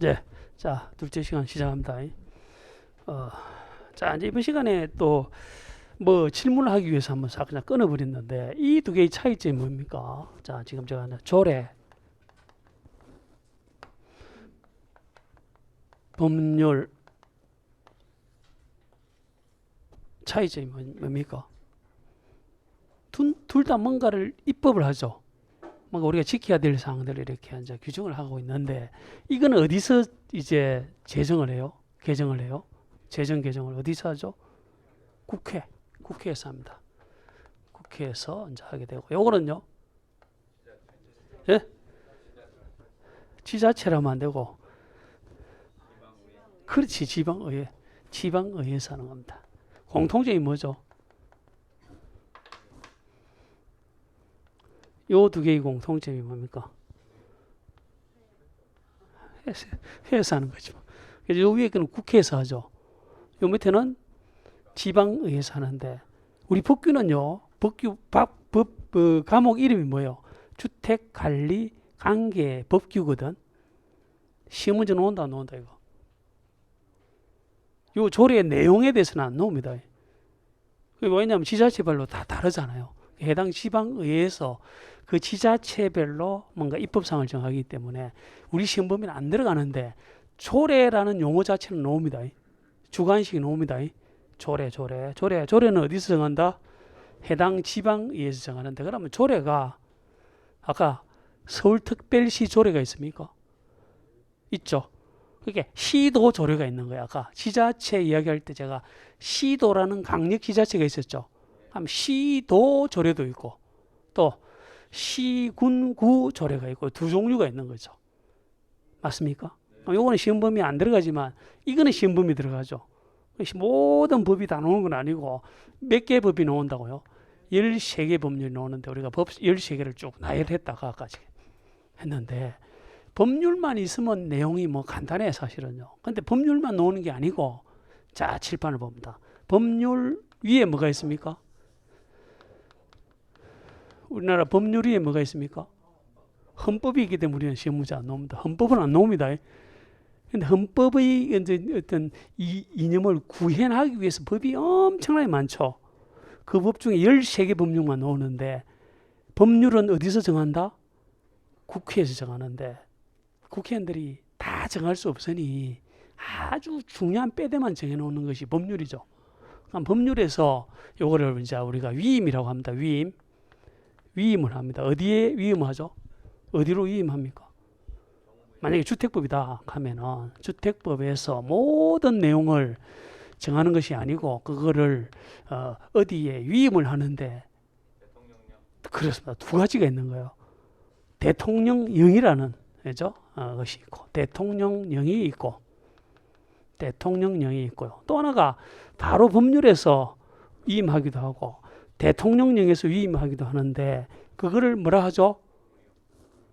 네, 자 둘째 시간 시작합니다. 자 이제 이번 시간에 또 뭐 질문을 하기 위해서 한번 싹 그냥 끊어버렸는데 이 두 개의 차이점이 뭡니까? 자 지금 제가 조례, 법률 차이점이 뭡니까? 둘 다 뭔가를 입법을 하죠. 뭔가 우리가 지켜야 될 사항들을 이렇게 이제 규정을 하고 있는데 이거는 어디서 이제 제정을 해요? 개정을 해요? 제정 개정을 어디서 하죠? 국회에서 합니다. 국회에서 이제 하게 되고 요거는요? 예? 지자체라면 안 되고 그렇지 지방의회에서 하는 겁니다. 공통점이 뭐죠? 요 두 개의 공통점이 뭡니까? 회에서 하는 거죠. 그래서 요 위에 거는 국회에서 하죠. 요 밑에는 지방의회에서 하는데 우리 법규는요. 과목 이름이 뭐예요? 주택관리관계법규거든. 시험 문제 놓은다 안 놓은다 이거. 요 조례의 내용에 대해서는 안 나옵니다. 왜냐하면 지자체별로 다 다르잖아요. 해당 지방의회에서 그 지자체별로 뭔가 입법사항을 정하기 때문에 우리 시험 범위는 안 들어가는데 조례라는 용어 자체는 나옵니다. 주관식이 나옵니다. 조례는 어디서 정한다? 해당 지방의회에서 정하는데 그러면 조례가 아까 서울특별시 조례가 있습니까? 있죠. 그게 시도 조례가 있는 거야. 아까 지자체 이야기할 때 제가 시도라는 강력 지자체가 있었죠. 그럼 시도 조례도 있고 또 시군구 조례가 있고 두 종류가 있는 거죠. 맞습니까? 요거는 시험 범위 안 들어가지만 이거는 시험 범위 들어가죠. 모든 법이 다 나오는 건 아니고 몇 개 법이 나온다고요? 13개 법률이 나오는데 우리가 법 13개를 쭉 나열했다가 아까지 했는데 법률만 있으면 내용이 뭐 간단해 사실은요. 근데 법률만 나오는 게 아니고 자 칠판을 봅니다. 법률 위에 뭐가 있습니까? 우리나라 법률 위에 뭐가 있습니까? 헌법이 있기 때문에 우리는 시험 문제 안 나옵니다. 헌법은 안 나옵니다. 근데 헌법의 어떤 이념을 구현하기 위해서 법이 엄청나게 많죠. 그 법 중에 13개 법률만 나오는데 법률은 어디서 정한다? 국회에서 정하는데 국회의원들이 다 정할 수 없으니 아주 중요한 빼대만 정해놓는 것이 법률이죠. 그럼 법률에서 요거를 이제 우리가 위임이라고 합니다. 위임을 합니다. 어디에 위임하죠? 어디로 위임합니까? 만약에 주택법이다 하면은 주택법에서 모든 내용을 정하는 것이 아니고 그거를 어디에 위임을 하는데 그렇습니다. 두 가지가 있는 거예요. 대통령령이라는 그죠? 것이 있고 대통령령이 있고 대통령령이 있고요. 또 하나가 바로 법률에서 위임하기도 하고 대통령령에서 위임하기도 하는데 그거를 뭐라 하죠?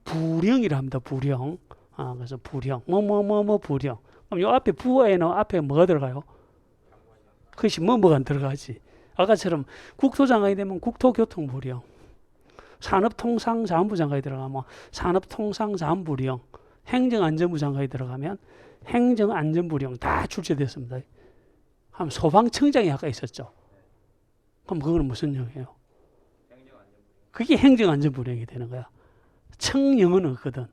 부령이라 합니다. 부령. 그래서 부령. 부령. 그럼 요 앞에 부에는 앞에 뭐가 들어가요? 그것이 뭐가 안 들어가지. 아까처럼 국토장관이 되면 국토교통부령. 산업통상자원부 장관이 들어가면 산업통상자원부령. 행정안전부 장관이 들어가면 행정안전부령 다 출제됐습니다. 그럼 소방청장이 아까 있었죠. 그럼 그거는 무슨 령이에요? 그게 행정안전부령이 되는 거야. 청령은 없거든.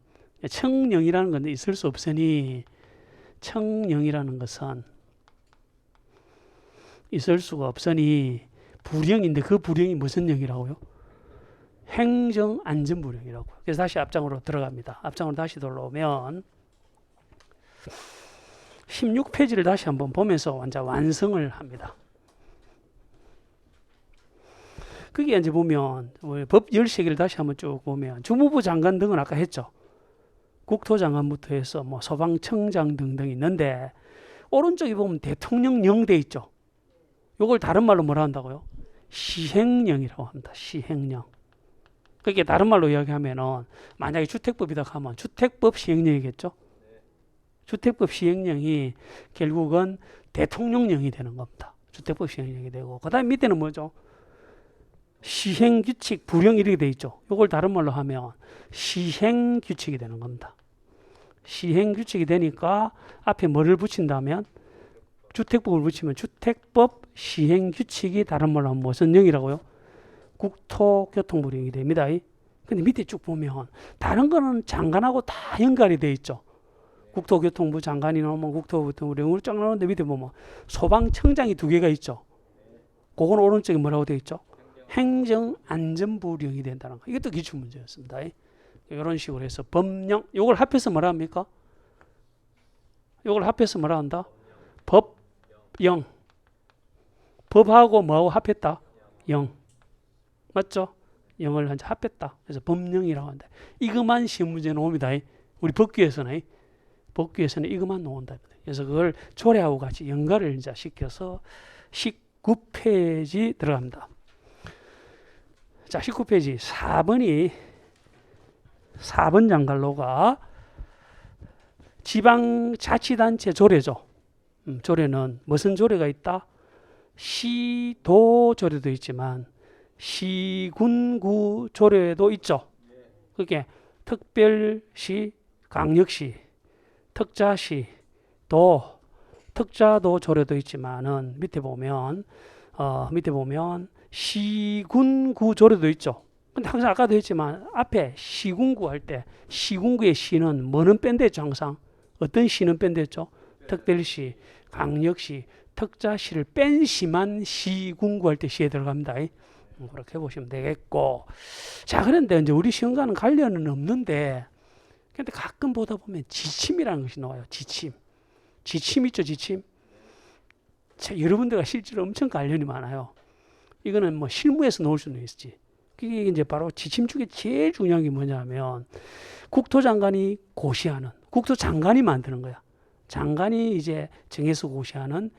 청령이라는 건 있을 수 없으니 청령이라는 것은 있을 수가 없으니 부령인데 그 부령이 무슨 령이라고요? 행정안전부령이라고. 그래서 다시 앞장으로 들어갑니다. 앞장으로 다시 돌아오면 16페이지를 다시 한번 보면서 완성을 합니다. 거기 이제 보면 법 13개를 다시 한번 쭉 보면 주무부 장관 등은 아까 했죠. 국토장관부터 해서 뭐 소방청장 등등 있는데 오른쪽에 보면 대통령령 돼 있죠. 이걸 다른 말로 뭐라 한다고요? 시행령이라고 합니다. 시행령. 그게 다른 말로 이야기하면은 만약에 주택법이다 하면 주택법 시행령이겠죠. 주택법 시행령이 결국은 대통령령이 되는 겁니다. 주택법 시행령이 되고 그 다음 밑에는 뭐죠? 시행규칙, 부령 이렇게 돼 있죠. 이걸 다른 말로 하면 시행규칙이 되는 겁니다. 시행규칙이 되니까 앞에 뭐를 붙인다면 주택법을 붙이면 주택법 시행규칙이 다른 말로 하면 무슨 영이라고요? 국토교통부령이 됩니다. 근데 밑에 쭉 보면 다른 거는 장관하고 다 연관이 돼 있죠. 국토교통부 장관이 나오면 국토교통부령으로 쫙 나오는데 밑에 보면 소방청장이 2개가 있죠. 그건 오른쪽에 뭐라고 돼 있죠? 행정안전부령이 된다는 거. 이것도 기출문제였습니다. 이런 식으로 해서 법령, 이걸 합해서 뭐라 합니까? 이걸 합해서 뭐라 한다? 법령. 법하고 뭐하고 합했다? 영. 맞죠? 영을 한자 합했다. 그래서 법령이라고 한다. 이것만 시험 문제 나옵니다. 우리 법규에서는 이것만 나온다. 그래서 그걸 조례하고 같이 연관을 이제 시켜서 19페이지 들어갑니다. 자, 19페이지 4번 장관로가 지방자치단체 조례죠. 조례는 무슨 조례가 있다? 시도 조례도 있지만 시군구 조례도 있죠. 그게 특별시, 강력시, 특자시, 특자도 조례도 있지만은 밑에 보면 시군구 조례도 있죠. 근데 항상 아까도 했지만 앞에 시군구 할 때 시군구의 시는 뭐는 뺀댔죠. 항상 어떤 시는 뺀댔죠. 특별시, 강력시, 특자시를 뺀 시만 시군구 할 때 시에 들어갑니다. 그렇게 보시면 되겠고. 자, 그런데 이제 우리 시험과는 관련은 없는데, 근데 가끔 보다 보면 지침이라는 것이 나와요. 지침 있죠, 지침. 자, 여러분들과 실제로 엄청 관련이 많아요. 이거는 뭐 실무에서 나올 수는 있지. 그게 이제 바로 지침 중에 제일 중요한 게 뭐냐면, 국토장관이 고시하는, 국토장관이 만드는 거야. 장관이 이제 정해서 고시하는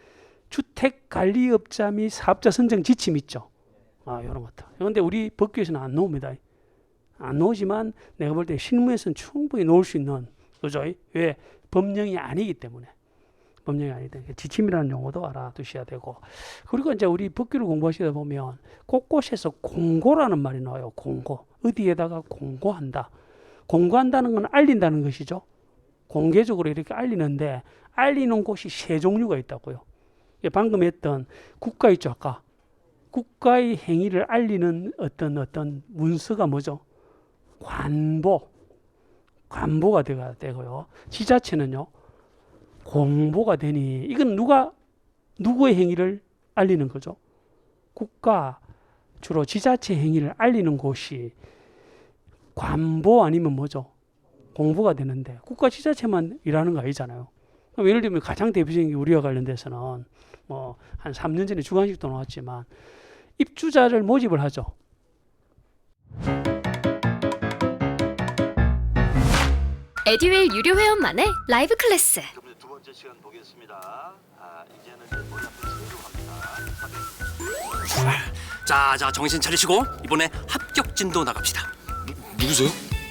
주택관리업자 및 사업자 선정 지침 있죠. 이런 것들. 그런데 우리 법규에서는 안 나옵니다. 안 나오지만 내가 볼 때 실무에서는 충분히 나올 수 있는, 그죠? 왜? 법령이 아니기 때문에. 지침이라는 용어도 알아두셔야 되고. 그리고 이제 우리 법규를 공부하시다 보면 곳곳에서 공고라는 말이 나와요. 공고. 어디에다가 공고한다. 공고한다는 건 알린다는 것이죠. 공개적으로 이렇게 알리는데, 알리는 곳이 3종류가 있다고요. 방금 했던 국가 있죠, 아까. 국가의 행위를 알리는 어떤 문서가 뭐죠? 관보가 되고요. 지자체는요, 공보가 되니, 이건 누구의 행위를 알리는 거죠? 국가, 주로 지자체 행위를 알리는 곳이 관보 아니면 뭐죠? 공보가 되는데, 국가 지자체만 일하는 거 아니잖아요. 그럼 예를 들면 가장 대표적인 게 우리와 관련돼서는 뭐 한 3년 전에 주관식도 나왔지만, 입주자를 모집을 하죠. 에듀윌 유료 회원만의 라이브 클래스. 두 번째 시간 보겠습니다. 이제는 머리 앞에 합니다. 자, 정신 차리시고 이번에 합격 진도 나갑시다. 누구세요?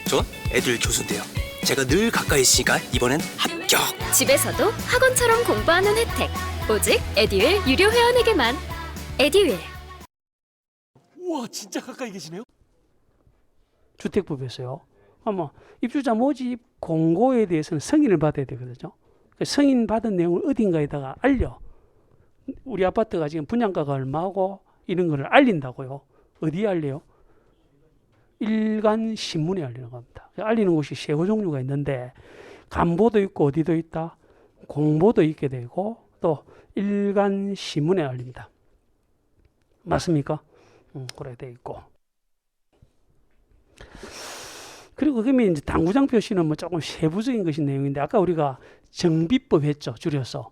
전 애들 교수인데요. 제가 늘 가까이 있으니까 이번엔 합격. 집에서도 학원처럼 공부하는 혜택. 오직 에듀윌 유료 회원에게만. 에듀윌. 우와, 진짜 가까이 계시네요. 주택법에서요. 아마 입주자 모집 공고에 대해서는 승인을 받아야 되거든요. 승인 받은 내용을 어딘가에다가 알려. 우리 아파트가 지금 분양가가 얼마고 이런 거를 알린다고요. 어디에 알려요? 일간 신문에 알리는 겁니다. 알리는 곳이 3종류가 있는데, 간보도 있고 어디도 있다? 공보도 있게 되고 또 일간 신문에 알립니다. 맞습니까? 그래 돼 있고. 그리고 그러면 이제 당구장 표시는 뭐 조금 세부적인 것인 내용인데, 아까 우리가 정비법 했죠, 줄여서.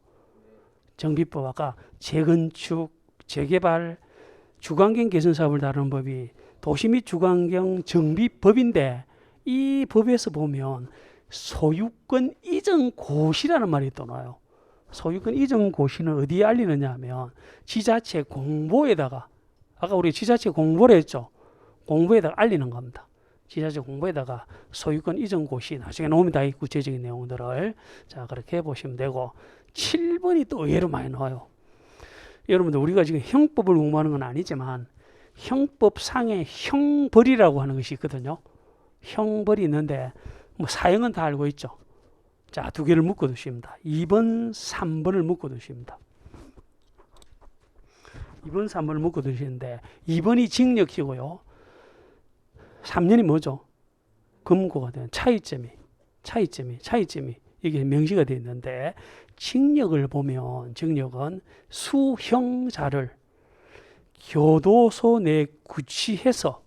정비법, 아까 재건축, 재개발, 주거환경 개선 사업을 다루는 법이 도시 및 주거환경 정비법인데, 이 법에서 보면 소유권 이전 고시라는 말이 또 나와요. 소유권 이전 고시는 어디에 알리느냐 하면 지자체 공보에다가, 아까 우리 지자체 공보를 했죠. 공보에다가 알리는 겁니다. 지자체 공보에다가 소유권 이전 고시 나중에 나옵니다. 이 구체적인 내용들을. 자, 그렇게 보시면 되고, 7번이 또 의외로 많이 나와요. 여러분들, 우리가 지금 형법을 공부하는 건 아니지만 형법상의 형벌이라고 하는 것이 있거든요. 형벌이 있는데, 뭐 사형은 다 알고 있죠. 자, 두 개를 묶어 두십니다. 2번, 3번을 묶어 두십니다. 2번, 3번을 묶어 두시는데 2번이 징역이고요. 3년이 뭐죠? 금고가 되는 차이점이 이게 명시가 되어 있는데 징역을 보면 징역은 수형자를 교도소 내 구치해서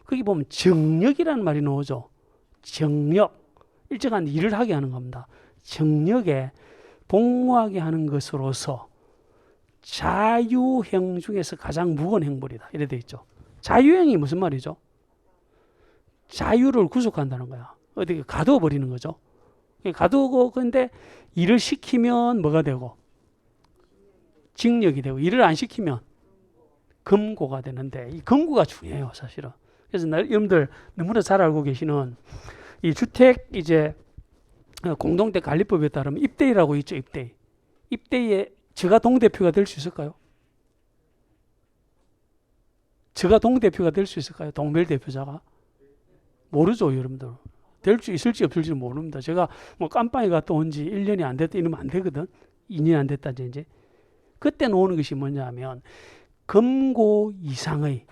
거기 보면 정력이라는 말이 나오죠. 정력. 일정한 일을 하게 하는 겁니다. 정력에 복무하게 하는 것으로서 자유형 중에서 가장 무거운 형벌이다. 이래 돼 있죠. 자유형이 무슨 말이죠? 자유를 구속한다는 거야. 어떻게 가두어 버리는 거죠. 가두고 근데 일을 시키면 뭐가 되고 징역이 되고 일을 안 시키면 금고가 되는데 이 금고가 중요해요, 사실은. 그래서 여러분들 너무나 잘 알고 계시는 이 주택 이제 공동택 관리법에 따르면 입대위라고 있죠, 입대위. 입대위에 제가 동대표가 될 수 있을까요? 제가 동대표가 될 수 있을까요? 동별 대표자가? 모르죠, 여러분들. 될 수 있을지 없을지 모릅니다. 제가 뭐 깜빵에 갔다 온 지 1년이 안 됐다 이러면 안 되거든. 2년이 안 됐다 이제. 그때 나오는 것이 뭐냐면 금고 이상의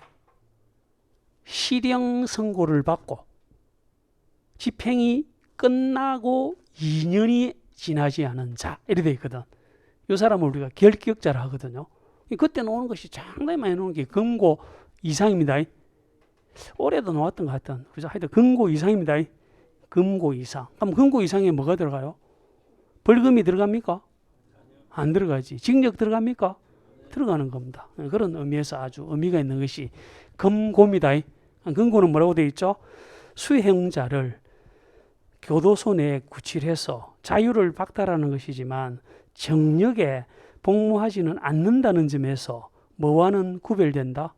실형 선고를 받고 집행이 끝나고 2년이 지나지 않은 자 이렇게 돼 있거든. 이 사람을 우리가 결격자라 하거든요. 그때 나오는 것이 상당히 많이 나오는 게 금고 이상입니다. 올해도 나왔던 것 같은. 그래서 하여튼 금고 이상입니다. 금고 이상. 그럼 금고 이상에 뭐가 들어가요? 벌금이 들어갑니까? 안 들어가지. 징역 들어갑니까? 들어가는 겁니다. 그런 의미에서 아주 의미가 있는 것이 금고입니다. 금고는 뭐라고 되어 있죠? 수형자를 교도소 내에 구치해서 자유를 박탈하는 것이지만 정력에 복무하지는 않는다는 점에서 뭐와는 구별된다?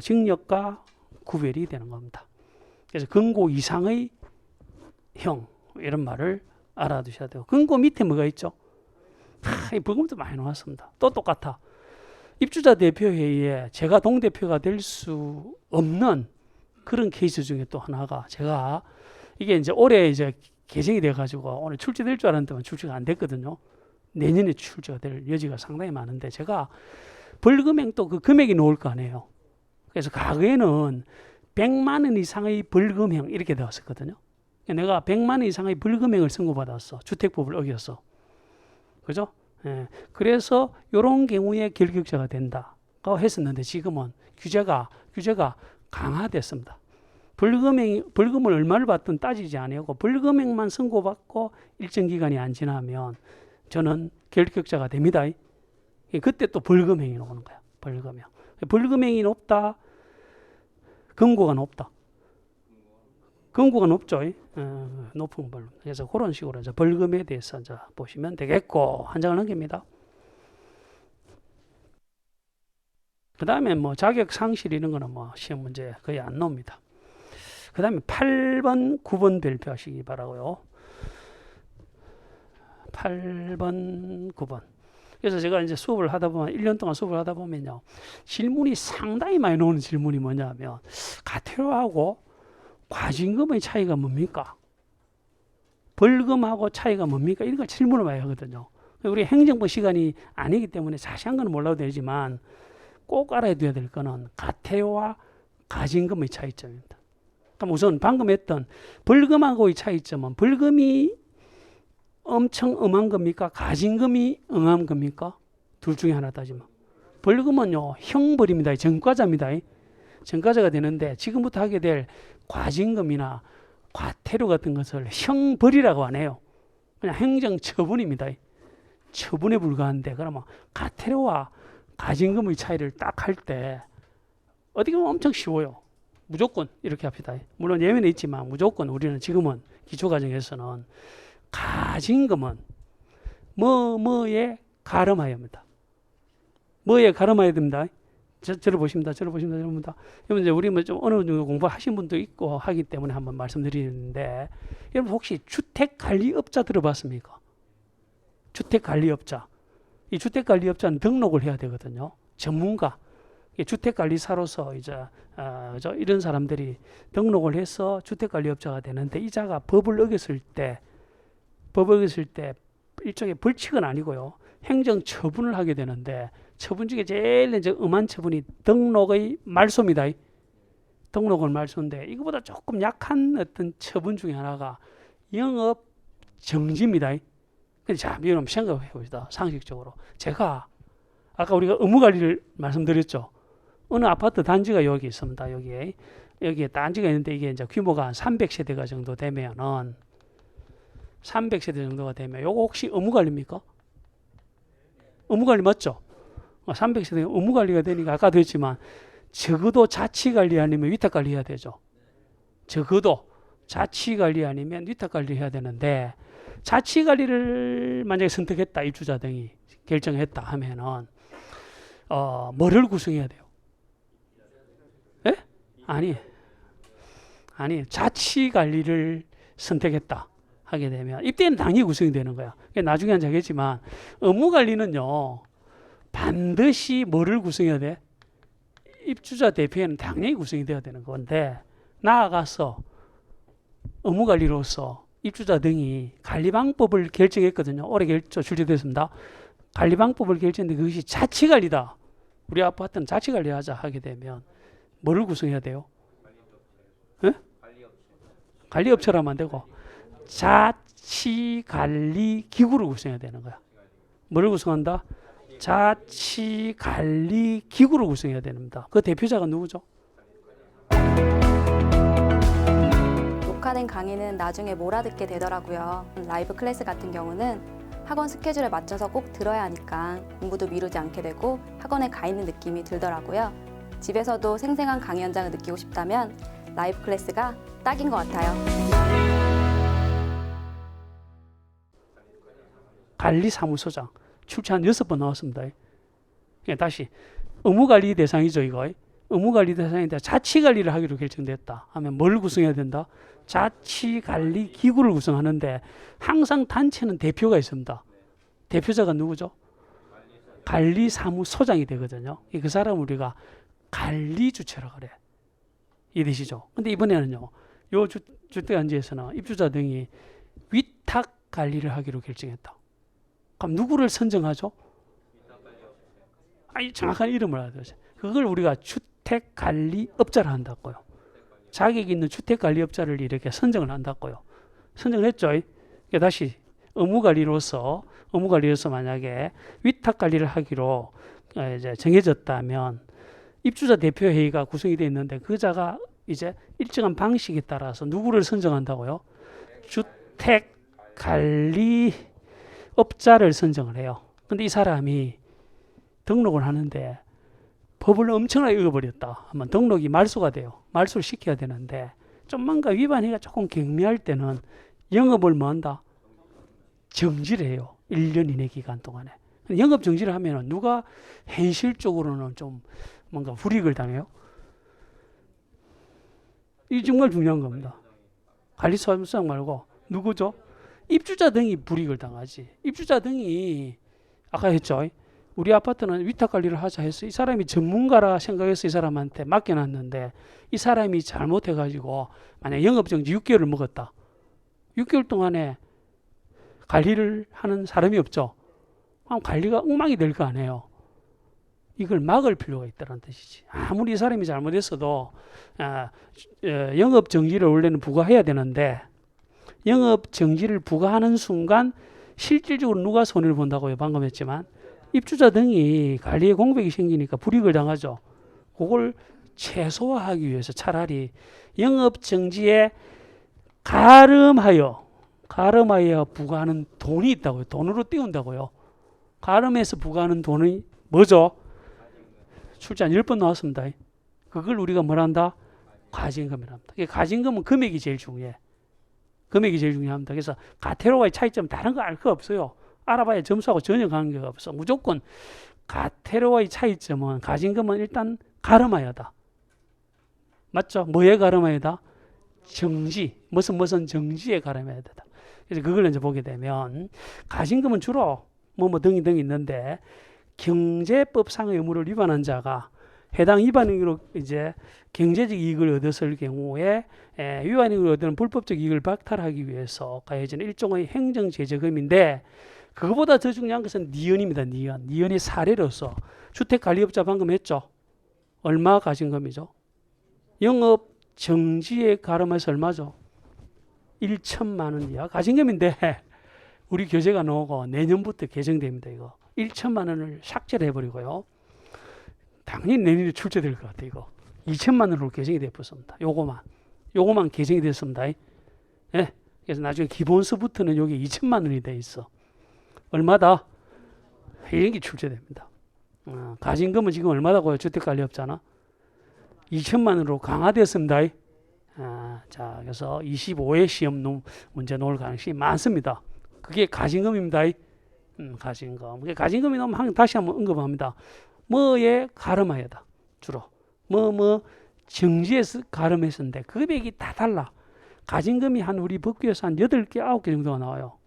징역과 구별이 되는 겁니다. 그래서 금고 이상의 형 이런 말을 알아두셔야 돼요. 금고 밑에 뭐가 있죠? 이 벌금도 많이 나왔습니다. 또 똑같아. 입주자 대표회의에 제가 동대표가 될 수 없는 그런 케이스 중에 또 하나가 제가 이게 이제 올해 이제 개정이 돼가지고 오늘 출제될 줄 알았는데 출제가 안 됐거든요. 내년에 출제가 될 여지가 상당히 많은데 제가 벌금액 또 그 금액이 나올 거 아니에요. 그래서 과거에는 100만 원 이상의 벌금형 이렇게 되었었거든요. 내가 100만 원 이상의 벌금형을 선고받았어. 주택법을 어겼어. 그죠? 예. 그래서 이런 경우에 결격자가 된다고 했었는데 지금은 규제가 강화됐습니다. 벌금을 얼마를 받든 따지지 아니하고 벌금액만 선고받고 일정 기간이 안 지나면 저는 결격자가 됩니다. 그때 또 벌금형이 나오는 거야. 벌금형. 벌금형이 높다. 금고가 높다. 금고가 높죠. 높은 벌금. 그래서 그런 식으로 이제 벌금에 대해서 이제 보시면 되겠고 한 장을 넘깁니다. 그 다음에 뭐 자격 상실 이런 거는 뭐 시험 문제 거의 안 나옵니다. 그 다음에 8번, 9번 발표하시기 바라고요. 8번, 9번. 그래서 제가 이제 수업을 하다 보면 1년 동안 수업을 하다 보면요. 질문이 상당히 많이 나오는 질문이 뭐냐면 과태료하고 과징금의 차이가 뭡니까? 벌금하고 차이가 뭡니까? 이런 걸 질문을 많이 하거든요. 우리 행정부 시간이 아니기 때문에 자세한 건 몰라도 되지만 꼭 알아둬야 될 거는 과태료와 과징금의 차이점입니다. 그럼 우선 방금 했던 벌금하고의 차이점은 벌금이 엄청 엄한 겁니까? 과징금이 엄한 겁니까? 둘 중에 하나 따지면. 벌금은요, 형벌입니다. 전과자입니다. 전과자가 되는데 지금부터 하게 될 과징금이나 과태료 같은 것을 형벌이라고 안 해요. 그냥 행정처분입니다. 처분에 불과한데 그러면 과태료와 과징금의 차이를 딱 할 때 어떻게 보면 엄청 쉬워요. 무조건 이렇게 합시다. 물론 예외는 있지만 무조건 우리는 지금은 기초과정에서는 과징금은 뭐에 가름하여야 합니다. 뭐에 가름하여야 됩니다. 저를 보십니다. 여러분 이제 우리 뭐 좀 어느 정도 공부하신 분도 있고 하기 때문에 한번 말씀드리는데 여러분 혹시 주택관리업자 들어봤습니까? 주택관리업자. 이 주택관리업자는 등록을 해야 되거든요. 전문가. 주택관리사로서 이제 이런 사람들이 등록을 해서 주택관리업자가 되는데 이자가 법을 어겼을 때 일종의 벌칙은 아니고요. 행정처분을 하게 되는데 처분 중에 제일 이제 엄한 처분이 등록의 말소입니다. 등록은 말소인데 이거보다 조금 약한 어떤 처분 중에 하나가 영업 정지입니다. 근데 자, 여러분 생각해 봅시다. 상식적으로 제가 아까 우리가 의무관리를 말씀드렸죠. 어느 아파트 단지가 여기 있습니다. 여기에 단지가 있는데 이게 이제 규모가 한 300세대가 정도 되면은 300세대 정도가 되면 요거 혹시 의무관리입니까? 의무관리 맞죠? 300세대 의무관리가 되니까 아까도 했지만 적어도 자치관리 아니면 위탁관리 해야 되죠. 적어도 자치관리 아니면 위탁관리 해야 되는데 자치관리를 만약에 선택했다 입주자 등이 결정했다 하면은 뭐를 구성해야 돼요? 예? 아니 자치관리를 선택했다 하게 되면 이때는 당연히 구성이 되는 거야. 나중에 한 자겠지만 의무관리는요 반드시 뭐를 구성해야 돼? 입주자 대표에는 당연히 구성이 되어야 되는 건데 나아가서 의무관리로서 입주자 등이 관리방법을 결정했거든요. 올해 출제됐습니다. 관리방법을 결정했는데 그것이 자치관리다. 우리 아파트는 자치관리하자 하게 되면 뭐를 구성해야 돼요? 관리업체라면 안 되고 자치관리기구를 구성해야 되는 거야. 뭐를 구성한다? 자치관리기구를 구성해야 됩니다. 그 대표자가 누구죠? 녹화된 강의는 나중에 몰아듣게 되더라고요. 라이브 클래스 같은 경우는 학원 스케줄에 맞춰서 꼭 들어야 하니까 공부도 미루지 않게 되고 학원에 가 있는 느낌이 들더라고요. 집에서도 생생한 강의 현장을 느끼고 싶다면 라이브 클래스가 딱인 것 같아요. 관리사무소장 출제 한 6번 나왔습니다. 다시 의무관리 대상이죠. 이거 의무관리 대상인데 자치관리를 하기로 결정됐다 하면 뭘 구성해야 된다? 자치관리기구를 구성하는데 항상 단체는 대표가 있습니다. 대표자가 누구죠? 관리사무소장이 되거든요. 그 사람을 우리가 관리주체라고 그래. 이해되시죠? 근데 이번에는요. 요 주택단지에서는 입주자 등이 위탁관리를 하기로 결정했다. 그럼 누구를 선정하죠? 정확한 이름을 알아야 되죠. 그걸 우리가 주택관리업자를 한다고요. 자격 있는 주택관리업자를 이렇게 선정을 한다고요. 선정을 했죠. 다시 의무관리로서 만약에 위탁관리를 하기로 이제 정해졌다면 입주자 대표회의가 구성이 되어 있는데 그 자가 이제 일정한 방식에 따라서 누구를 선정한다고요? 주택관리업자를 선정을 해요. 근데 이 사람이 등록을 하는데 법을 엄청나게 읽어버렸다 하면 등록이 말소가 돼요. 말소를 시켜야 되는데 좀만가 위반이가 조금 경미할 때는 영업을 뭐 한다? 정지를 해요. 1년 이내 기간 동안에. 영업 정지를 하면 누가 현실적으로는 좀 뭔가 불이익을 당해요? 이 정말 중요한 겁니다. 관리사무소장 말고 누구죠? 입주자 등이 불이익을 당하지. 입주자 등이 아까 했죠. 우리 아파트는 위탁관리를 하자 해서 이 사람이 전문가라 생각해서 이 사람한테 맡겨놨는데 이 사람이 잘못해가지고 만약 영업정지 6개월을 먹었다. 6개월 동안에 관리를 하는 사람이 없죠. 그럼 관리가 엉망이 될 거 아니에요. 이걸 막을 필요가 있다는 뜻이지. 아무리 이 사람이 잘못했어도 영업정지를 원래는 부과해야 되는데 영업정지를 부과하는 순간 실질적으로 누가 손해를 본다고요? 방금 했지만 입주자 등이 관리에 공백이 생기니까 불이익을 당하죠. 그걸 최소화하기 위해서 차라리 영업정지에 가름하여 부과하는 돈이 있다고요. 돈으로 띄운다고요. 가름해서 부과하는 돈이 뭐죠? 출제 한 10번 나왔습니다. 그걸 우리가 뭐란다? 과징금이랍니다. 과징금은 금액이 제일 중요해. 금액이 제일 중요합니다. 그래서 가태료와의 차이점 다른 거 알 거 없어요. 알아봐야 점수하고 전혀 관계가 없어. 무조건 가태료와의 차이점은 과징금은 일단 가름하여다. 맞죠? 뭐에 가름하여다? 정지. 무슨 정지에 가름해야 되다. 그래서 그걸 이제 보게 되면 과징금은 주로 등이 있는데 경제법상의 의무를 위반한 자가 해당 위반행위로 이제 경제적 이익을 얻었을 경우에 위반행위를 얻은 불법적 이익을 박탈하기 위해서 가해지는 일종의 행정제재금인데 그거보다 더 중요한 것은 니은입니다. 니은이 사례로서 주택관리업자 방금 했죠. 얼마 가진금이죠? 영업 정지에 가름해서 얼마죠? 1천만 원 이하 가진금인데 우리 교재가 나오고 내년부터 개정됩니다. 이거 1천만 원을 삭제를 해버리고요. 당연히 내년에 출제될 것 같아요. 이거 2천만 원으로 개정이 되었습니다. 요거만 개정이 됐습니다. 예. 그래서 나중에 기본서부터는 여기 2천만 원이 돼 있어. 얼마다? 이런 게 출제됩니다. 가진금은 지금 얼마다고요? 주택관리업자나 2천만 원으로 강화되었습니다. 자, 그래서 25회 시험 문제 나올 가능성이 많습니다. 그게 가진금입니다. 가진금. 가진금이 나오면 다시 한번 언급합니다. 뭐에 가름하여다. 주로. 정지에서 가름했었는데 금액이 다 달라. 가진금이 한 우리 법규에서 한 8개, 9개 정도가 나와요.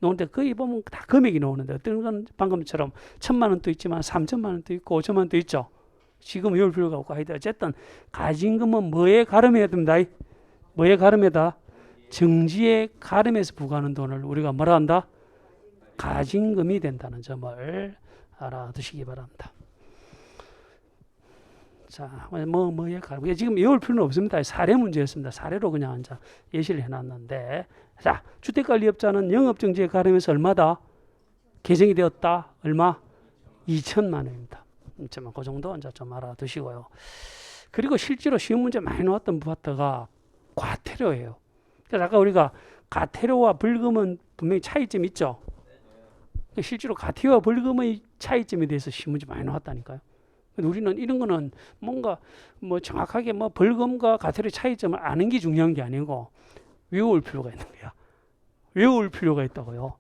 나오는데 거의 보면 다 금액이 나오는데 어떤 건 방금처럼 1,000만 원도 있지만 3천만 원도 있고 5천만 원도 있죠. 지금 외울 필요가 없고 하여튼 어쨌든 가진금은 뭐에 가름해야 됩니다. 뭐에 가름해다? 정지에 가름해서 부과하는 돈을 우리가 뭐라 한다? 가진금이 된다는 점을 알아두시기 바랍니다. 자, 뭐에 가름. 지금 외울 필요는 없습니다. 사례 문제였습니다. 사례로 그냥 이제 예시를 해놨는데, 자, 주택관리업자는 영업정지에 가름해서 얼마다? 개정이 되었다. 얼마? 2천만 원입니다. 그 정도 이제 좀 알아두시고요. 그리고 실제로 시험 문제 많이 나왔던 파트가 과태료예요. 그래서 아까 우리가 과태료와 벌금은 분명히 차이점이 있죠. 실제로 과태료와 벌금의 차이점에 대해서 시험 문제 많이 나왔다니까요. 우리는 이런 거는 뭔가 정확하게 벌금과 과태료 차이점을 아는 게 중요한 게 아니고 외울 필요가 있는 거야. 외울 필요가 있다고요.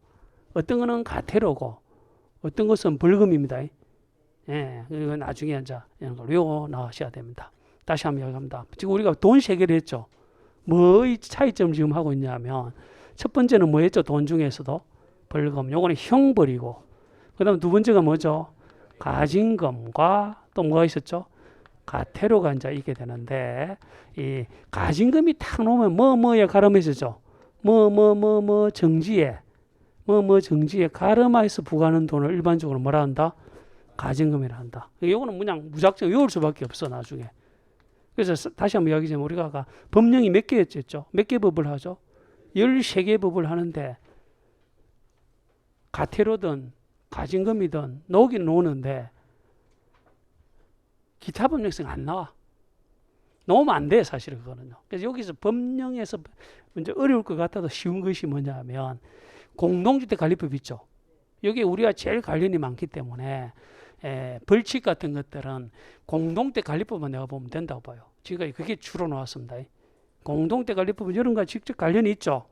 어떤 거는 과태료고 어떤 것은 벌금입니다. 예, 이거 나중에 이제 이런 걸 외워 나가셔야 됩니다. 다시 한번 이야기합니다. 지금 우리가 돈 세개를 했죠. 뭐의 차이점을 지금 하고 있냐면 첫 번째는 뭐 했죠? 돈 중에서도 벌금. 요거는 형벌이고 그다음 두 번째가 뭐죠? 가진금과 또 뭐가 있었죠? 과태료가 이제 있게 되는데 이 가진금이 탁 놓으면 뭐에 가름해서죠? 정지에 정지에 가름해서 부과하는 돈을 일반적으로 뭐라 한다? 가진금이라 한다. 이거는 그냥 무작정 외울 수밖에 없어 나중에. 그래서 다시 한번 이야기하자면 우리가 아까 법령이 몇 개였죠? 몇 개 법을 하죠? 13개 법을 하는데 과태료든 가진금이든 놓긴 놓는데 기타 법령상 안 나와. 놓으면 안 돼 사실은 그거는요. 그래서 여기서 법령에서 먼저 어려울 것 같아도 쉬운 것이 뭐냐면 공동주택관리법 있죠. 여기 우리가 제일 관련이 많기 때문에 벌칙 같은 것들은 공동주택관리법만 내가 보면 된다고 봐요. 지금까지 그게 주로 나왔습니다. 공동주택관리법은 이런 거 직접 관련이 있죠.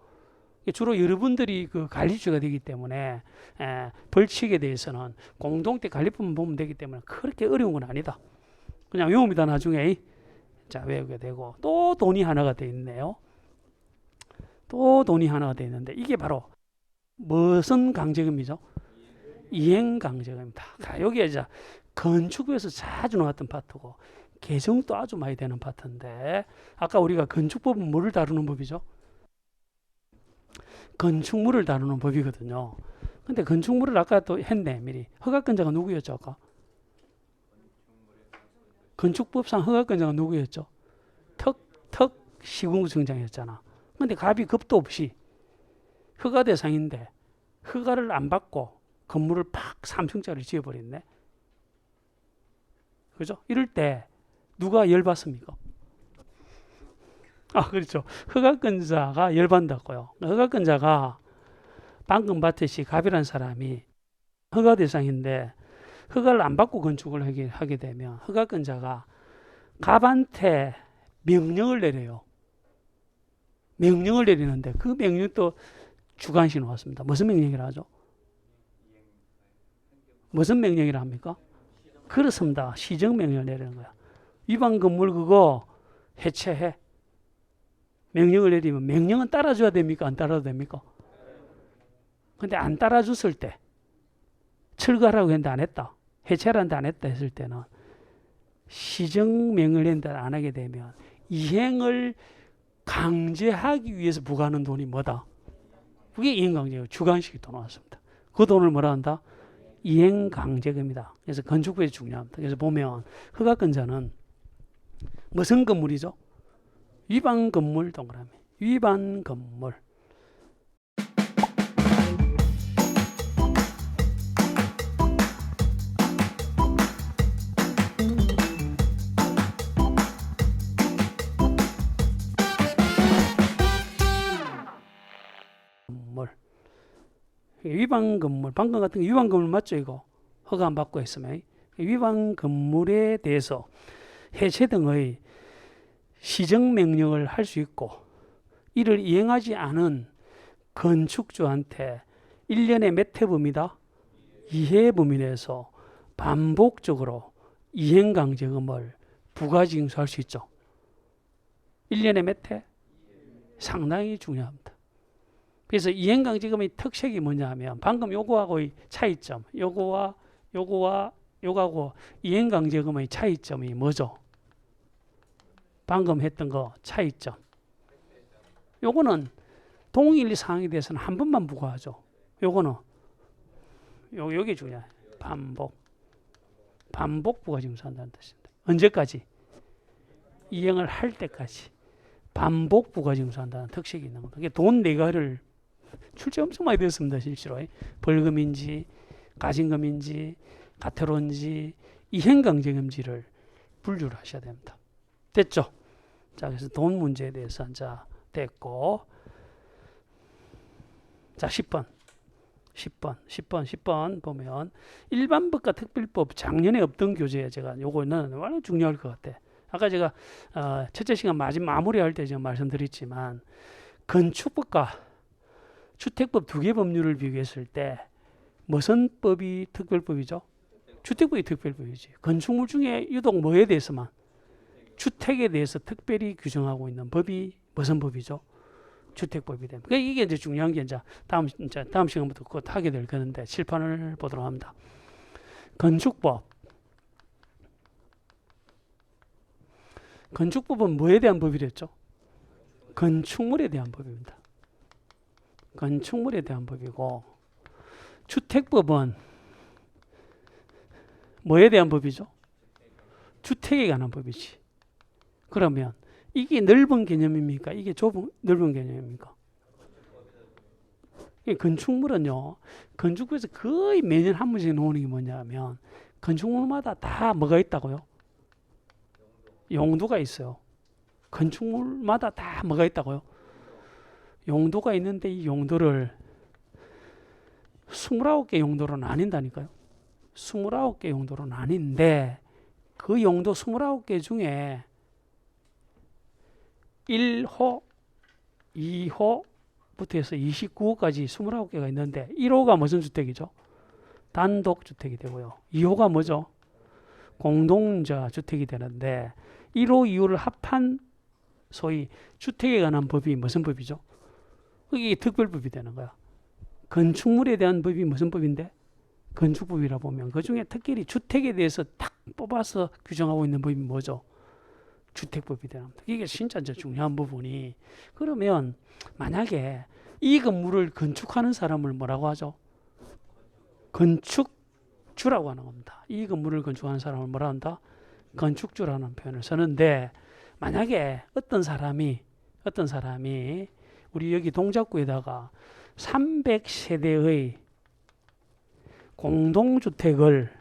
주로 여러분들이 그 관리주가 되기 때문에 벌칙에 대해서는 공동주택관리법만 보면 되기 때문에 그렇게 어려운 건 아니다. 그냥 외웁니다 나중에. 자, 외우게 되고 또 돈이 하나가 돼 있네요. 또 돈이 하나가 돼 있는데 이게 바로 무슨 강제금이죠? 이행강제금입니다. 여기에 이제 건축부에서 자주 나왔던 파트고 개정도 아주 많이 되는 파트인데 아까 우리가 건축법은 뭐를 다루는 법이죠? 건축물을 다루는 법이거든요. 근데 건축물을 아까 또 했네 미리. 허가권자가 누구였죠 아까? 건축법상 허가권자가 누구였죠? 시군구청장이었잖아. 근데 갑이 겁도 없이 허가 대상인데 허가를 안 받고 건물을 팍 3층짜리 지어버렸네. 그죠? 이럴 때 누가 열받습니까? 그렇죠. 허가권자가 열받는다고요. 허가권자가 방금 봤듯이 갑이라는 사람이 허가 대상인데 허가를 안 받고 건축을 하게 되면 허가권자가 갑한테 명령을 내려요. 명령을 내리는데 그 명령도 주관식 나왔습니다. 무슨 명령이라 하죠? 무슨 명령이라 합니까? 그렇습니다. 시정명령을 내리는 거야. 위반 건물 그거 해체해. 명령을 내리면 명령은 따라줘야 됩니까? 안 따라도 됩니까? 근데 안 따라줬을 때 철거하라고 했는데 안 했다. 해체하라는데 안 했다 했을 때는 시정명을 낸다 안 하게 되면 이행을 강제하기 위해서 부과하는 돈이 뭐다? 그게 이행강제금 주관식이 또 나왔습니다. 그 돈을 뭐라 한다? 이행강제금이다. 그래서 건축부에 중요합니다. 그래서 보면 허가권자는 무슨 건물이죠? 위반 건물 동그라미. 위반 건물. 건물. 위반 건물. 방금 같은 게 위반 건물 맞죠, 이거? 허가 안 받고 했으면. 위반 건물에 대해서 해체 등의 시정명령을 할 수 있고 이를 이행하지 않은 건축주한테 1년에 몇 회범위다? 2회 범위 내에서 반복적으로 이행강제금을 부가징수할 수 있죠. 1년에 몇 회? 상당히 중요합니다. 그래서 이행강제금의 특색이 뭐냐 하면 방금 요거하고의 차이점, 요거하고 이행강제금의 차이점이 뭐죠? 방금 했던 거 차이점. 요거는 동일 사항에 대해서는 한 번만 부과하죠. 요거는 요게 중요해요. 반복 부가징수한다는 뜻입니다. 언제까지? 이행을 할 때까지 반복 부가징수한다는 특색이 있는 겁니다. 이게 돈 내가를 출제 엄청 많이 됐습니다. 실제로 벌금인지 가징금인지 가태료인지 이행강제금지를 분류를 하셔야 됩니다. 됐죠? 자, 그래서 돈 문제에 대해서 자 됐고, 자 10번 보면 일반법과 특별법 작년에 없던 교재 제가 요거는 വളരെ 중요할 것 같아. 아까 제가 첫째 시간 마무리할 때 제가 말씀드렸지만 건축법과 주택법 두 개 법률을 비교했을 때 무슨 법이 특별법이죠? 주택법이 특별법이지. 건축물 중에 유독 뭐에 대해서만? 주택에 대해서 특별히 규정하고 있는 법이 무슨 법이죠? 주택법이 됩니다. 그러니까 이게 이제 중요한 게 이제 다음 시간부터 곧 하게 될 건데 칠판을 보도록 합니다. 건축법은 뭐에 대한 법이랬죠? 건축물에 대한 법입니다. 건축물에 대한 법이고, 주택법은 뭐에 대한 법이죠? 주택에 관한 법이지. 그러면 이게 넓은 개념입니까? 이게 넓은 개념입니까? 건축물은요, 건축부에서 거의 매년 한 번씩 나오는 게 뭐냐면 건축물마다 다 뭐가 있다고요? 용도가 있어요. 건축물마다 다 뭐가 있다고요? 용도가 있는데 이 용도를 29개 용도로 나뉜다니까요. 29개 용도로 나뉜데 그 용도 29개 중에 1호, 2호부터 해서 29호까지 29개가 있는데 1호가 무슨 주택이죠? 단독주택이 되고요. 2호가 뭐죠? 공동자 주택이 되는데 1호, 2호를 합한 소위 주택에 관한 법이 무슨 법이죠? 이게 특별법이 되는 거야. 건축물에 대한 법이 무슨 법인데? 건축법이라 보면 그 중에 특별히 주택에 대해서 딱 뽑아서 규정하고 있는 법이 뭐죠? 주택법이 되는 겁니다. 이게 진짜 중요한 부분이. 그러면 만약에 이 건물을 건축하는 사람을 뭐라고 하죠? 건축주라고 하는 겁니다. 이 건물을 건축하는 사람을 뭐라 한다? 건축주라는 표현을 쓰는데, 만약에 어떤 사람이 우리 여기 동작구에다가 300세대의 공동주택을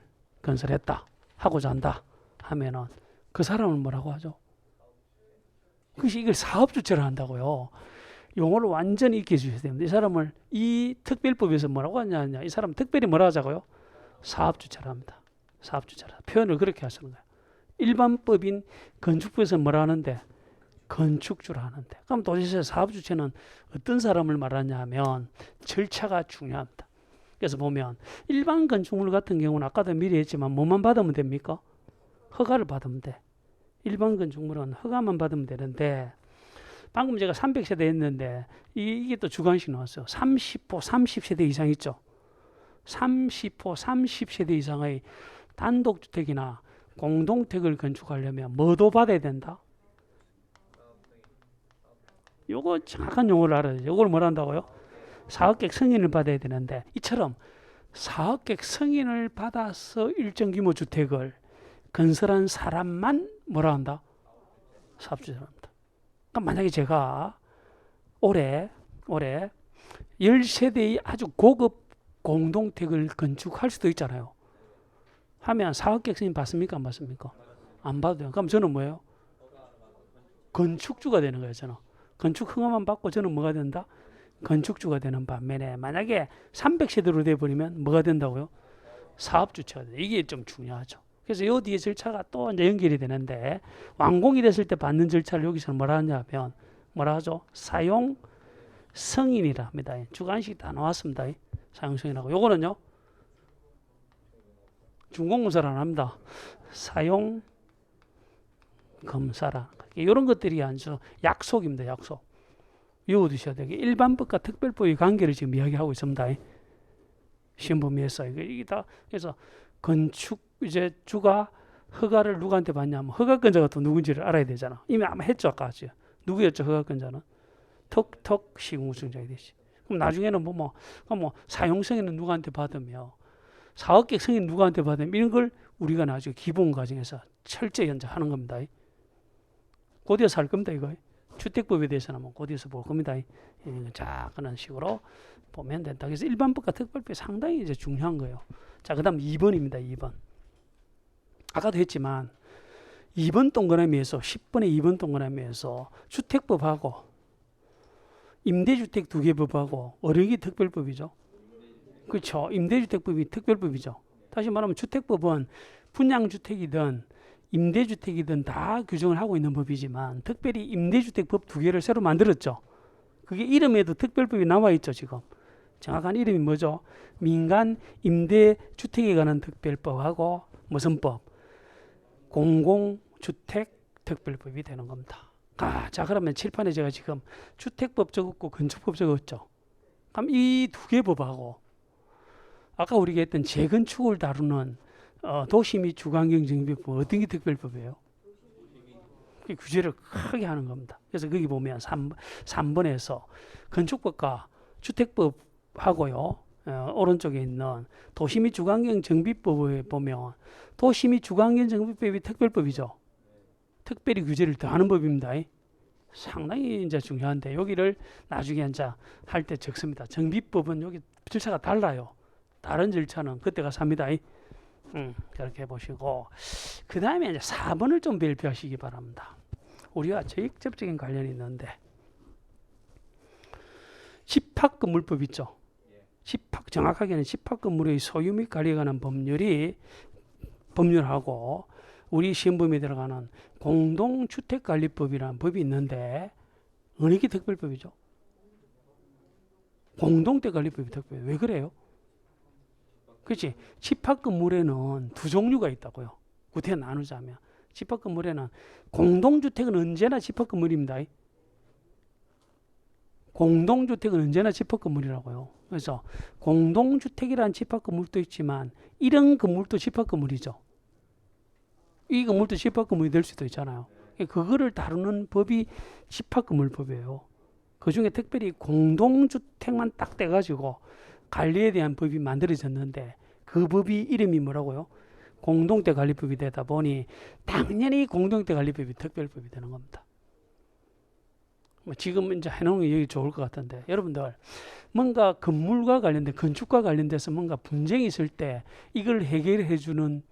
건설했다, 하고자 한다 하면은 그 사람은 뭐라고 하죠? 그것이 이걸 사업주체를 한다고요. 용어를 완전히 익혀 주셔야 됩니다. 이 사람을 이 특별법에서 뭐라고 하냐, 이 사람 특별히 뭐라 하자고요? 사업주체를 합니다. 사업주체라. 표현을 그렇게 하시는 거예요. 일반법인 건축부에서 뭐라 하는데? 건축주라 하는데. 그럼 도대체 사업주체는 어떤 사람을 말하냐 하면 절차가 중요합니다. 그래서 보면 일반 건축물 같은 경우는 아까도 미리 했지만 뭐만 받으면 됩니까? 허가를 받으면 돼. 일반 건축물은 허가만 받으면 되는데, 방금 제가 300세대 했는데 이게 또 주관식 나왔어요. 30호 30세대 이상 있죠. 30호 30세대 이상의 단독주택이나 공동택을 건축하려면 뭐도 받아야 된다? 요거 정확한 용어를 알아야 돼요. 요걸 뭐라 한다고요? 사업계획 승인을 받아야 되는데 이처럼 사업계획 승인을 받아서 일정 규모 주택을 건설한 사람만 뭐라 한다? 사업주체라 합니다. 그러니까 만약에 제가 올해 10세대의 아주 고급 공동택을 건축할 수도 있잖아요. 하면 사업계획 승인 받습니까? 안 받습니까? 안 받아요. 그럼 저는 뭐예요? 건축주가 되는 거예요. 저는. 건축 허가만 받고 저는 뭐가 된다? 건축주가 되는 반면에 만약에 300세대로 돼버리면 뭐가 된다고요? 사업주체가 돼요. 이게 좀 중요하죠. 그래서 이 뒤에 절차가 또 이제 연결이 되는데 완공이 됐을 때 받는 절차를 여기서는 뭐라 하냐면 뭐라 하죠? 사용 승인이라 합니다. 주관식 다 나왔습니다. 사용 승인하고 요거는요 준공검사를 안 합니다. 사용 검사라. 이런 것들이 아주 약속입니다. 약속. 외워두셔야 되게 일반법과 특별법의 관계를 지금 이야기하고 있습니다. 시험 범위에서 이게 다 그래서 건축 이제 주가 허가를 누구한테 받냐면 허가권자가 또 누군지를 알아야 되잖아. 이미 아마 했죠 아까. 누구였죠 허가권자는? 턱턱 시공구청장이 되지. 그럼 나중에는 뭐 사용 승인은 누구한테 받으며 사업계획 승인 누구한테 받으며 이런 걸 우리가 나중에 기본 과정에서 철저히 현재 하는 겁니다. 곧이어서 할 겁니다 이거. 주택법에 대해서는 뭐 곧이어서 볼 겁니다. 자 그런 식으로 보면 된다. 그래서 일반법과 특별법이 상당히 이제 중요한 거예요. 자 그다음 2번입니다. 2번. 아까도 했지만 2번 동그라미에서 10번의 2번 동그라미에서 주택법하고 임대주택 두 개 법하고 어린이 특별법이죠. 그렇죠. 임대주택법이 특별법이죠. 다시 말하면 주택법은 분양주택이든 임대주택이든 다 규정을 하고 있는 법이지만 특별히 임대주택법 두 개를 새로 만들었죠. 그게 이름에도 특별법이 나와 있죠. 지금 정확한 이름이 뭐죠? 민간 임대주택에 관한 특별법하고 무슨 법? 공공주택 특별법이 되는 겁니다. 자 그러면 칠판에 제가 지금 주택법 적었고 건축법 적었죠. 그럼 이 두 개 법하고 아까 우리가 했던 재건축을 다루는 도시 및 주거환경정비법 어떤 게 특별법이에요? 규제를 크게 하는 겁니다. 그래서 거기 보면 3번에서 건축법과 주택법하고요. 오른쪽에 있는 도시 및 주거환경정비법에 보면 도시 및 주거환경정비법이 특별법이죠. 특별히 규제를 더하는 법입니다. 상당히 이제 중요한데 여기를 나중에 이제 할 때 적습니다. 정비법은 여기 절차가 달라요. 다른 절차는 그때 가서 합니다. 그렇게 해보시고 그 다음에 이제 4번을 좀 발표하시기 바랍니다. 우리와 직접적인 관련이 있는데 집합건물법 있죠. 정확하게는 집합건물의 소유 및 관리에 관한 법률하고 우리 시험범위에 들어가는 공동주택관리법이라는 법이 있는데 어느 게 특별법이죠? 공동주택관리법이 특별법이에요. 왜 그래요? 그렇지. 집합건물에는 두 종류가 있다고요. 구태여 나누자면 집합건물에는 공동주택은 언제나 집합건물입니다. 공동주택은 언제나 집합건물이라고요. 그래서 공동주택이라는 집합건물도 있지만 이런 건물도 집합건물이죠. 이 건물도 집합건물이 될 수도 있잖아요. 그거를 다루는 법이 집합건물법이에요. 그중에 특별히 공동주택만 딱 떼가지고 관리에 대한 법이 만들어졌는데 그 법이 이름이 뭐라고요? 공동주택관리법이 되다 보니 당연히 공동주택관리법이 특별법이 되는 겁니다. 지금 이제 해놓은 게 여기 좋을 것 같은데 여러분들 뭔가 건물과 관련된 건축과 관련돼서 뭔가 분쟁이 있을 때 이걸 해결해 주는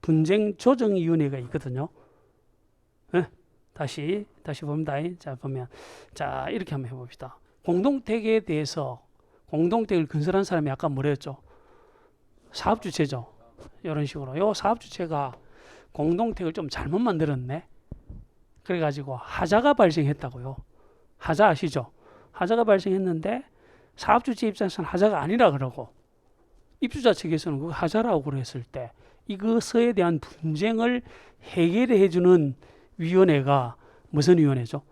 분쟁조정위원회가 있거든요. 네? 다시 봅니다. 자 보면 자 이렇게 한번 해봅시다. 공동택에 대해서 공동택을 건설한 사람이 아까 뭐랬죠? 사업주체죠. 이런 식으로 요 사업주체가 공동택을 좀 잘못 만들었네. 그래가지고 하자가 발생했다고요. 하자 아시죠? 하자가 발생했는데 사업주체 입장에서는 하자가 아니라 그러고 입주자 측에서는 그 하자라고 그랬을 때 이것에 대한 분쟁을 해결해 주는 위원회가 무슨 위원회죠?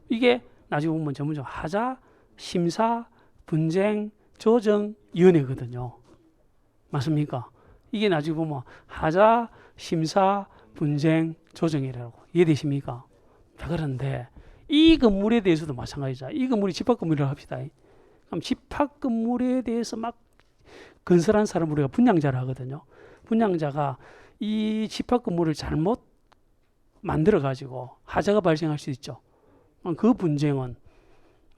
이게 나중에 보면 전문적으로 하자 심사 분쟁 조정 위원회거든요. 맞습니까? 이게 나중에 보면 하자 심사 분쟁 조정이라고 이해되십니까? 자, 그런데 이 건물에 대해서도 마찬가지죠. 이 건물이 집합 건물이라고 합시다. 그럼 집합 건물에 대해서 막 건설한 사람 우리가 분양자를 하거든요. 분양자가 이 집합 건물을 잘못 만들어 가지고 하자가 발생할 수 있죠. 그 분쟁은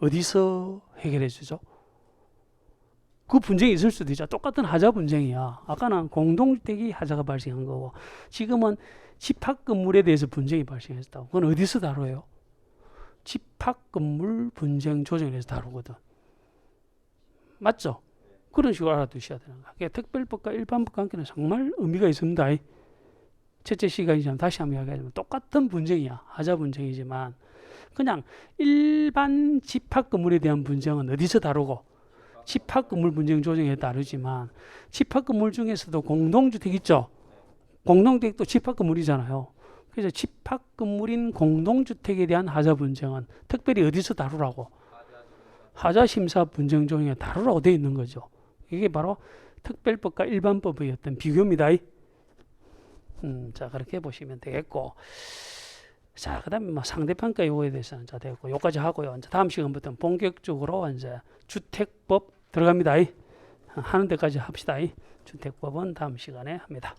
어디서 해결해 주죠? 그 분쟁이 있을 수도 있죠. 똑같은 하자 분쟁이야. 아까는 공동주택이 하자가 발생한 거고 지금은 집합 건물에 대해서 분쟁이 발생했다고. 그건 어디서 다뤄요? 집합 건물 분쟁 조정에서 다루거든. 맞죠? 그런 식으로 알아두셔야 되는 거야. 특별법과 일반법과 함께는 정말 의미가 있습니다. 첫째 시간이지만 다시 한번 이야기하자면 똑같은 분쟁이야. 하자 분쟁이지만 그냥 일반 집합 건물에 대한 분쟁은 어디서 다루고 집합 건물 분쟁 조정에 다루지만 집합 건물 중에서도 공동주택 있죠. 공동주택도 집합 건물이잖아요. 그래서 집합 건물인 공동주택에 대한 하자 분쟁은 특별히 어디서 다루라고? 하자 심사 분쟁 조정에 다루라고 되어 있는 거죠. 이게 바로 특별법과 일반법의 어떤 비교입니다. 자, 그렇게 보시면 되겠고. 자, 그 다음에 뭐 상대평가 요거에 대해서는 자, 됐고, 요까지 하고요. 이제 다음 시간부터는 본격적으로 이제 주택법 들어갑니다. 하는 데까지 합시다. 주택법은 다음 시간에 합니다.